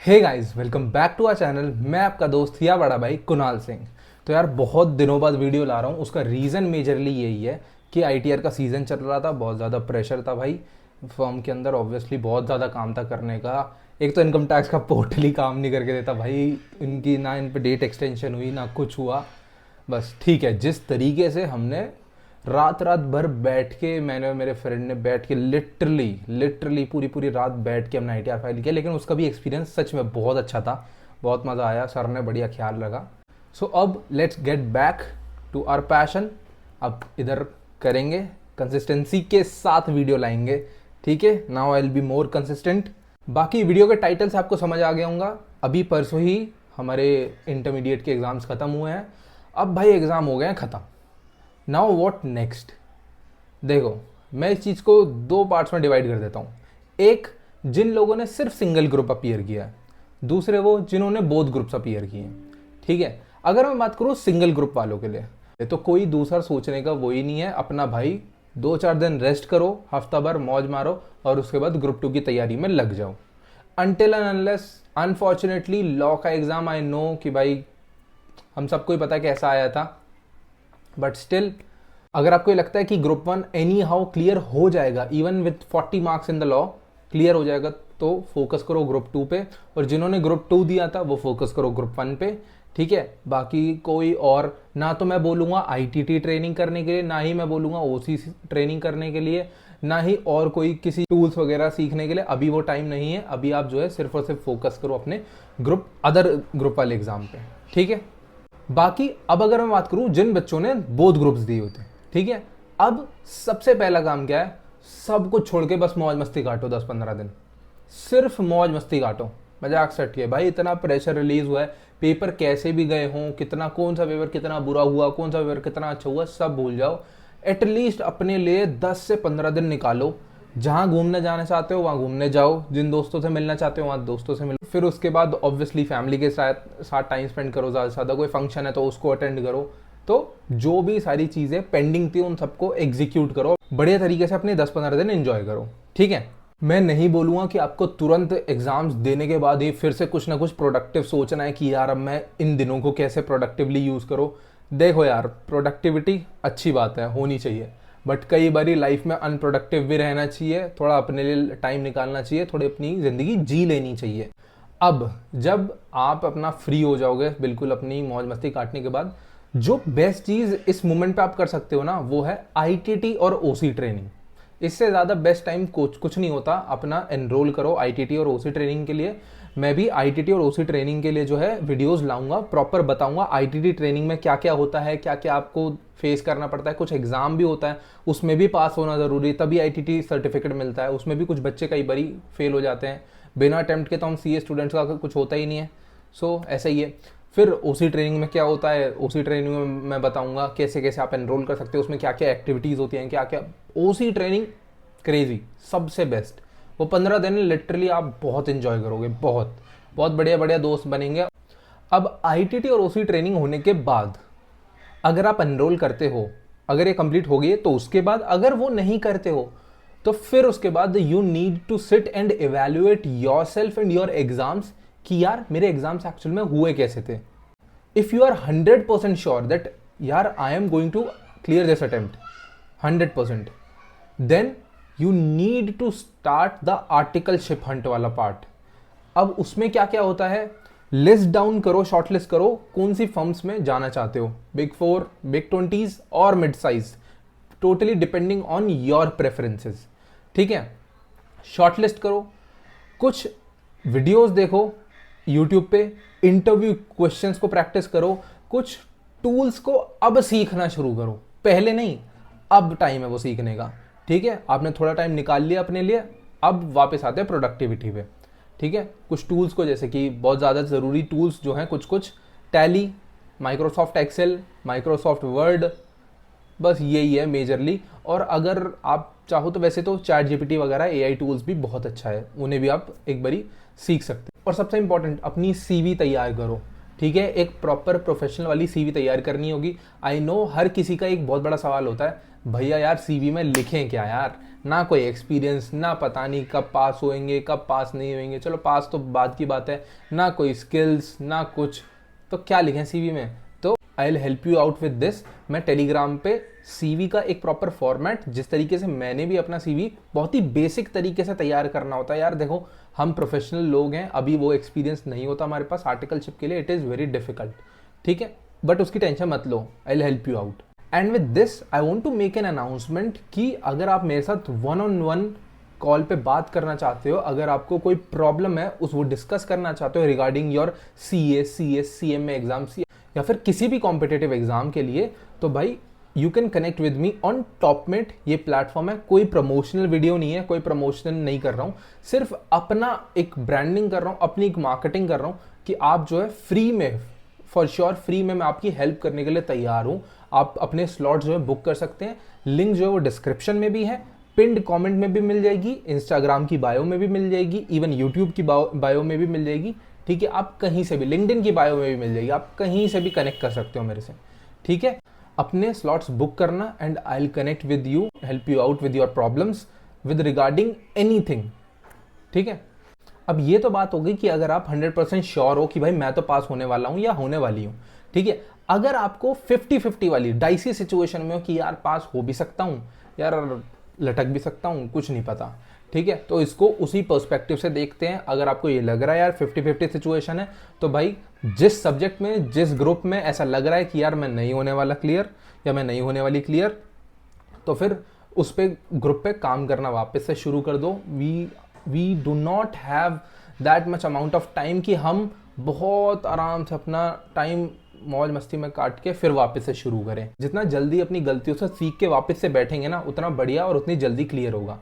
Hey guys, welcome back to our channel. मैं आपका दोस्त या बड़ा भाई कुणाल सिंह। तो यार बहुत दिनों बाद वीडियो ला रहा हूँ। उसका रीज़न मेजरली यही है कि आईटीआर का सीज़न चल रहा था, बहुत ज़्यादा प्रेशर था भाई फर्म के अंदर। ऑब्वियसली बहुत ज़्यादा काम था करने का। एक तो इनकम टैक्स का पोर्टल ही काम नहीं करके देता भाई। इनकी ना इन पे डेट एक्सटेंशन हुई ना कुछ हुआ। बस ठीक है, जिस तरीके से हमने रात रात भर बैठ के, मैंने और मेरे फ्रेंड ने बैठ के लिटरली लिटरली पूरी पूरी रात बैठ के हमने आईटीआर फाइल किया। लेकिन उसका भी एक्सपीरियंस सच में बहुत अच्छा था, बहुत मज़ा आया, सर ने बढ़िया ख्याल रखा। सो अब let's get back to our passion. अब इधर करेंगे, कंसिस्टेंसी के साथ वीडियो लाएंगे। ठीक है, now I will be more consistent. बाकी वीडियो के टाइटल से आपको समझ आ गया होगा। अभी परसों ही हमारे इंटरमीडिएट के एग्ज़ाम्स ख़त्म हुए हैं। अब भाई एग्ज़ाम हो गए हैं ख़त्म। Now what next. देखो, मैं इस चीज़ को दो पार्ट्स में डिवाइड कर देता हूँ। एक, जिन लोगों ने सिर्फ सिंगल ग्रुप अपीयर किया है। दूसरे वो जिन्होंने बोथ ग्रुप्स अपीयर किए हैं। ठीक है, अगर मैं बात करूँ सिंगल ग्रुप वालों के लिए, तो कोई दूसरा सोचने का वो ही नहीं है। अपना भाई 2-4 दिन रेस्ट करो, हफ्ता भर मौज मारो और उसके बाद ग्रुप 2 की तैयारी में लग जाओ। Until and unless unfortunately law का एग्ज़ाम, आई नो कि भाई हम सबको ही पता है कैसा आया था, बट स्टिल अगर आपको ये लगता है कि ग्रुप 1 एनी हाउ क्लियर हो जाएगा, even with 40 marks in the law clear हो जाएगा, तो फोकस करो ग्रुप 2 पे। और जिन्होंने ग्रुप 2 दिया था वो फोकस करो ग्रुप 1 पे। ठीक है, बाकी कोई और ना तो मैं बोलूँगा आईटीटी ट्रेनिंग करने के लिए, ना ही मैं बोलूँगा ओसी ट्रेनिंग करने के लिए, ना ही और कोई किसी टूल्स वगैरह सीखने के लिए। अभी वो टाइम नहीं है। अभी आप जो है सिर्फ और सिर्फ फोकस करो अपने अदर ग्रुप वाले एग्जाम पे। ठीक है, बाकी अब अगर मैं बात करूं जिन बच्चों ने बोथ ग्रुप्स दिए होते हैं, ठीक है, अब सबसे पहला काम क्या है? सब कुछ छोड़ के बस मौज मस्ती काटो 10-15 दिन। सिर्फ मौज मस्ती काटो, मजाक से हटिए भाई। इतना प्रेशर रिलीज हुआ है, पेपर कैसे भी गए हों, कितना कौन सा पेपर कितना बुरा हुआ, कौन सा पेपर कितना अच्छा हुआ, सब भूल जाओ। एटलीस्ट अपने लिए 10 से 15 दिन निकालो। जहाँ घूमने जाना चाहते हो वहाँ घूमने जाओ, जिन दोस्तों से मिलना चाहते हो वहाँ दोस्तों से मिलो। फिर उसके बाद ऑब्वियसली फैमिली के साथ टाइम स्पेंड करो ज़्यादा से ज़्यादा। कोई फंक्शन है तो उसको अटेंड करो। तो जो भी सारी चीज़ें पेंडिंग थी उन सबको एग्जीक्यूट करो, बढ़िया तरीके से अपने 10-15 दिन एंजॉय करो। ठीक है, मैं नहीं बोलूँगा कि आपको तुरंत एग्जाम्स देने के बाद ही फिर से कुछ ना कुछ प्रोडक्टिव सोचना है कि यार अब मैं इन दिनों को कैसे प्रोडक्टिवली यूज़ करो। देखो यार, प्रोडक्टिविटी अच्छी बात है, होनी चाहिए, बट कई बार लाइफ में अनप्रोडक्टिव भी रहना चाहिए। थोड़ा अपने लिए टाइम निकालना चाहिए, थोड़ी अपनी ज़िंदगी जी लेनी चाहिए। अब जब आप अपना फ्री हो जाओगे बिल्कुल अपनी मौज मस्ती काटने के बाद, जो बेस्ट चीज़ इस मोमेंट पे आप कर सकते हो ना, वो है आईटीटी और ओसी ट्रेनिंग। इससे ज़्यादा बेस्ट टाइम कुछ नहीं होता। अपना एनरोल करो आईटीटी और ओसी ट्रेनिंग के लिए। मैं भी आईटीटी और ओसी ट्रेनिंग के लिए जो है वीडियोस लाऊंगा, प्रॉपर बताऊंगा आईटीटी ट्रेनिंग में क्या क्या होता है, क्या क्या आपको फेस करना पड़ता है। कुछ एग्जाम भी होता है, उसमें भी पास होना ज़रूरी, तभी आईटीटी सर्टिफिकेट मिलता है। उसमें भी कुछ बच्चे कई बार फेल हो जाते हैं। बिना अटेम्प्ट के तो हम सीए स्टूडेंट्स का कुछ होता ही नहीं है। सो ऐसा ही है। फिर ओसी ट्रेनिंग में क्या होता है, ओसी ट्रेनिंग में मैं बताऊंगा कैसे कैसे आप एनरोल कर सकते हो, उसमें क्या क्या एक्टिविटीज़ होती हैं, क्या क्या। ओसी ट्रेनिंग क्रेजी, सबसे बेस्ट। वो 15 दिन लिटरली आप बहुत इंजॉय करोगे, बहुत बहुत बढ़िया बढ़िया दोस्त बनेंगे। अब आईटीटी और ओसी ट्रेनिंग होने के बाद अगर आप एनरोल करते हो, अगर ये कंप्लीट हो गई, तो उसके बाद अगर वो नहीं करते हो तो फिर उसके बाद you need to sit and evaluate yourself and your exams कि यार मेरे एग्जाम्स एक्चुअल में हुए कैसे थे। If you are 100% sure that यार I am going to clear this attempt 100%, then you need to start the articleship hunt वाला part. अब उसमें क्या क्या होता है, लिस्ट डाउन करो, शॉर्ट लिस्ट करो कौन सी फर्म्स में जाना चाहते हो, बिग 4, बिग 20s और mid size, totally depending on your preferences. ठीक है, शॉर्ट लिस्ट करो, कुछ वीडियोस देखो यूट्यूब पे, इंटरव्यू क्वेश्चंस को प्रैक्टिस करो, कुछ टूल्स को अब सीखना शुरू करो, पहले नहीं, अब टाइम है वो सीखने का। ठीक है, आपने थोड़ा टाइम निकाल लिया अपने लिए, अब वापस आते हैं प्रोडक्टिविटी पे। ठीक है, कुछ टूल्स को, जैसे कि बहुत ज़्यादा ज़रूरी टूल्स जो हैं कुछ Tally, Microsoft Excel, Microsoft Word, बस यही है मेजरली। और अगर आप चाहो तो वैसे तो चैट जीपीटी वगैरह एआई टूल्स भी बहुत अच्छा है, उन्हें भी आप एक बारी सीख सकते हैं। और सबसे इंपॉर्टेंट, अपनी सीवी तैयार करो। ठीक है, एक प्रॉपर प्रोफेशनल वाली सीवी तैयार करनी होगी। आई नो हर किसी का एक बहुत बड़ा सवाल होता है, भैया यार सीवी में लिखें क्या यार, ना कोई एक्सपीरियंस, ना पता नहीं कब पास होएंगे कब पास नहीं होएंगे, चलो पास तो बाद की बात है, ना कोई स्किल्स ना कुछ, तो क्या लिखें सीवी में। तो आई will help you out with this. मैं टेलीग्राम पे सीवी का एक प्रॉपर फॉर्मेट, जिस तरीके से मैंने भी अपना सीवी बहुत ही बेसिक तरीके से तैयार करना होता है यार, देखो हम प्रोफेशनल लोग हैं, अभी वो एक्सपीरियंस नहीं होता हमारे पास आर्टिकलशिप के लिए, इट इज़ वेरी डिफिकल्ट, ठीक है, बट उसकी टेंशन मत लो, I will help you out. And with this I want to make an announcement कि अगर आप मेरे साथ 1-on-1 कॉल पे बात करना चाहते हो, अगर आपको कोई प्रॉब्लम है वो डिस्कस करना चाहते हो regarding your CA, CS, CMA exam या फिर किसी भी कॉम्पिटेटिव एग्जाम के लिए, तो भाई you can connect with me on Topmate. ये प्लेटफॉर्म है, कोई प्रमोशनल वीडियो नहीं है, कोई प्रमोशनल नहीं कर रहा हूँ, सिर्फ अपना एक ब्रांडिंग कर रहा हूँ, अपनी एक मार्केटिंग कर रहा हूँ कि आप जो है फ्री में, फॉर श्योर फ्री में मैं आपकी हेल्प करने के लिए तैयार हूँ। आप अपने स्लॉट जो है बुक कर सकते हैं, लिंक जो है वो डिस्क्रिप्शन में भी है, पिंड कमेंट में भी मिल जाएगी, इंस्टाग्राम की बायो में भी मिल जाएगी, इवन यूट्यूब की बायो में भी मिल जाएगी, ठीक है, आप कहीं से भी, लिंक्डइन की बायो में भी मिल जाएगी, आप कहीं से भी कनेक्ट कर सकते हो मेरे से, ठीक है। अपने स्लॉट्स बुक करना and I will connect with you, help you out with your problems with regarding anything, ठीक है। अब ये तो बात हो गई कि अगर आप 100% श्योर हो कि भाई मैं तो पास होने वाला हूं या होने वाली हूं, ठीक है। अगर आपको 50-50 वाली डाइसी सिचुएशन में हो कि यार पास हो भी सकता हूं, यार लटक भी सकता हूं, कुछ नहीं पता, ठीक है, तो इसको उसी पर्सपेक्टिव से देखते हैं। अगर आपको ये लग रहा है यार 50-50 सिचुएशन है, तो भाई जिस सब्जेक्ट में, जिस ग्रुप में ऐसा लग रहा है कि यार मैं नहीं होने वाला क्लियर या मैं नहीं होने वाली क्लियर, तो फिर उस पे ग्रुप पे काम करना वापस से शुरू कर दो। We do not have that much amount of time कि हम बहुत आराम से अपना टाइम मौज मस्ती में काट के फिर वापस से शुरू करें। जितना जल्दी अपनी गलतियों से सीख के वापस से बैठेंगे ना, उतना बढ़िया और उतनी जल्दी क्लियर होगा।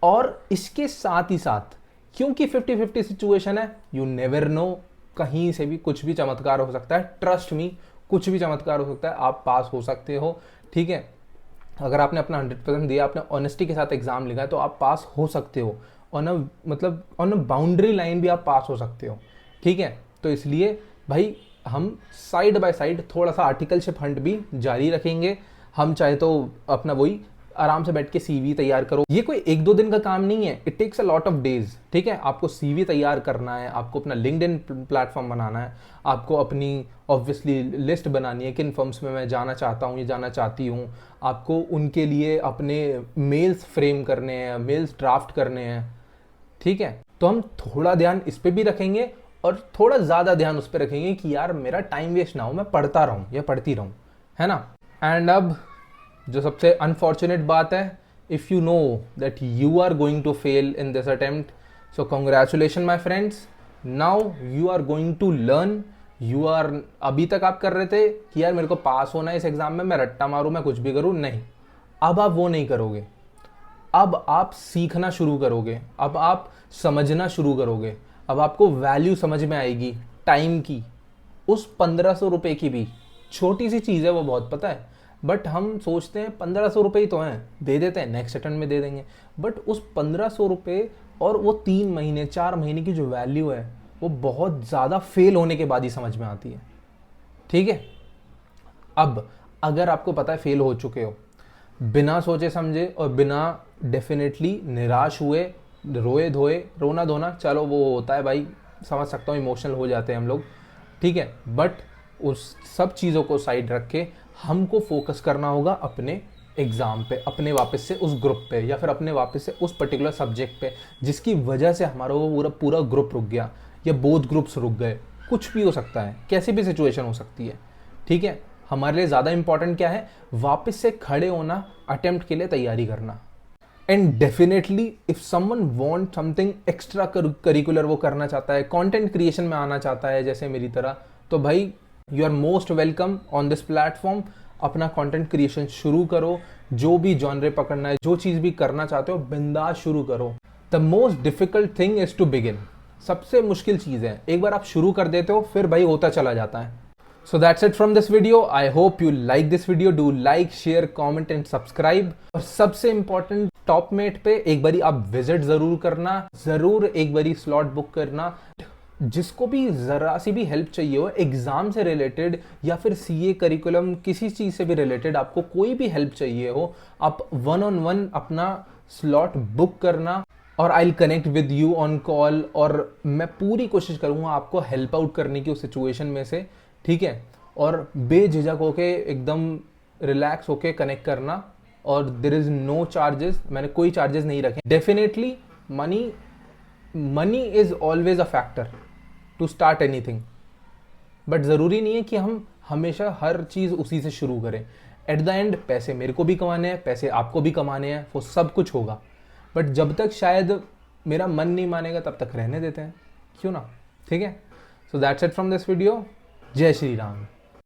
और इसके साथ ही साथ, क्योंकि 50-50 सिचुएशन है, यू नेवर नो, कहीं से भी कुछ भी चमत्कार हो सकता है, ट्रस्ट मी, कुछ भी चमत्कार हो सकता है, आप पास हो सकते हो, ठीक है। अगर आपने अपना 100% दिया, आपने ऑनेस्टी के साथ एग्जाम लिखा है, तो आप पास हो सकते हो, ऑन अ बाउंड्री लाइन भी आप पास हो सकते हो, ठीक है। तो इसलिए भाई हम साइड बाय साइड थोड़ा सा आर्टिकलशिप हंट भी जारी रखेंगे। हम चाहे तो अपना वही आराम से बैठ के सीवी तैयार करो, ये कोई 1-2 दिन का काम नहीं है, it takes a lot of days, ठीक है। आपको सीवी तैयार करना है, आपको अपना लिंक्डइन प्लेटफॉर्म बनाना है, आपको अपनी ऑब्वियसली लिस्ट बनानी है, किन फर्म्स में मैं जाना चाहता हूँ या जाना चाहती हूँ, आपको उनके लिए अपने मेल्स फ्रेम करने हैं, मेल्स ड्राफ्ट करने हैं, ठीक है। तो हम थोड़ा ध्यान इस पे भी रखेंगे और थोड़ा ज़्यादा ध्यान उस पर रखेंगे कि यार मेरा टाइम वेस्ट ना हो, मैं पढ़ता रहूँ या पढ़ती रहूँ, है ना। एंड अब जो सबसे अनफॉर्चुनेट बात है, if you know that you are going to fail in this attempt, so congratulation my friends, now you are going to learn. You are, अभी तक आप कर रहे थे कि यार मेरे को पास होना है इस एग्जाम में, मैं रट्टा मारूँ, मैं कुछ भी करूँ, नहीं, अब आप वो नहीं करोगे, अब आप सीखना शुरू करोगे, अब आप समझना शुरू करोगे, अब आपको वैल्यू समझ में आएगी टाइम की। उस 1500 रुपये की भी छोटी सी चीज़ है वो, बहुत पता है, बट हम सोचते हैं 1500 रुपये ही तो हैं, दे देते हैं, नेक्स्ट अटेम्प्ट में दे देंगे, बट उस 1500 रुपये और वो 3 महीने 4 महीने की जो वैल्यू है, वो बहुत ज़्यादा फेल होने के बाद ही समझ में आती है, ठीक है। अब अगर आपको पता है फेल हो चुके हो, बिना सोचे समझे और बिना डेफिनेटली निराश हुए, रोए धोए, रोना धोना चलो वो होता है भाई, समझ सकता हूँ, इमोशनल हो जाते हैं हम लोग, ठीक है, बट उस सब चीज़ों को साइड रख के हमको फोकस करना होगा अपने एग्ज़ाम पे, अपने वापस से उस ग्रुप पे, या फिर अपने वापस से उस पर्टिकुलर सब्जेक्ट पे जिसकी वजह से हमारा वो पूरा ग्रुप रुक गया या बोथ ग्रुप्स रुक गए, कुछ भी हो सकता है, कैसी भी सिचुएशन हो सकती है, ठीक है। हमारे लिए ज़्यादा इंपॉर्टेंट क्या है, वापस से खड़े होना, अटेम्प्ट के लिए तैयारी करना। And definitely if someone want something extra curricular, वो करना चाहता है, कंटेंट क्रिएशन में आना चाहता है जैसे मेरी तरह, तो भाई you are most welcome on this platform. अपना कंटेंट क्रिएशन शुरू करो, जो भी जॉनरे पकड़ना है, जो चीज़ भी करना चाहते हो, बिंदास शुरू करो। The most difficult thing is to begin, सबसे मुश्किल चीज़ है, एक बार आप शुरू कर देते हो फिर भाई होता चला जाता है। So that's it from this video. I hope you like this video. Do like, share, comment and subscribe. और सबसे important, टॉपमेट पे एक बारी आप विजिट जरूर करना, जरूर एक बारी स्लॉट बुक करना। जिसको भी ज़रा सी भी हेल्प चाहिए हो एग्ज़ाम से रिलेटेड या फिर सीए करिकुलम किसी चीज़ से भी रिलेटेड, आपको कोई भी हेल्प चाहिए हो, आप 1-on-1 अपना स्लॉट बुक करना और I will connect with you on call, और मैं पूरी कोशिश करूँगा आपको हेल्प आउट करने की उस सिचुएशन में से, ठीक है। और बेझिझक होके एकदम रिलैक्स होके कनेक्ट करना, और देर इज़ नो चार्जेस, मैंने कोई चार्जेस नहीं रखे। Definitely money is always a factor to start anything, but ज़रूरी नहीं है कि हम हमेशा हर चीज़ उसी से शुरू करें। एट द एंड पैसे मेरे को भी कमाने हैं, पैसे आपको भी कमाने हैं, वो सब कुछ होगा, बट जब तक शायद मेरा मन नहीं मानेगा तब तक रहने देते हैं, क्यों ना, ठीक है। So that's it from this video. जय श्री राम।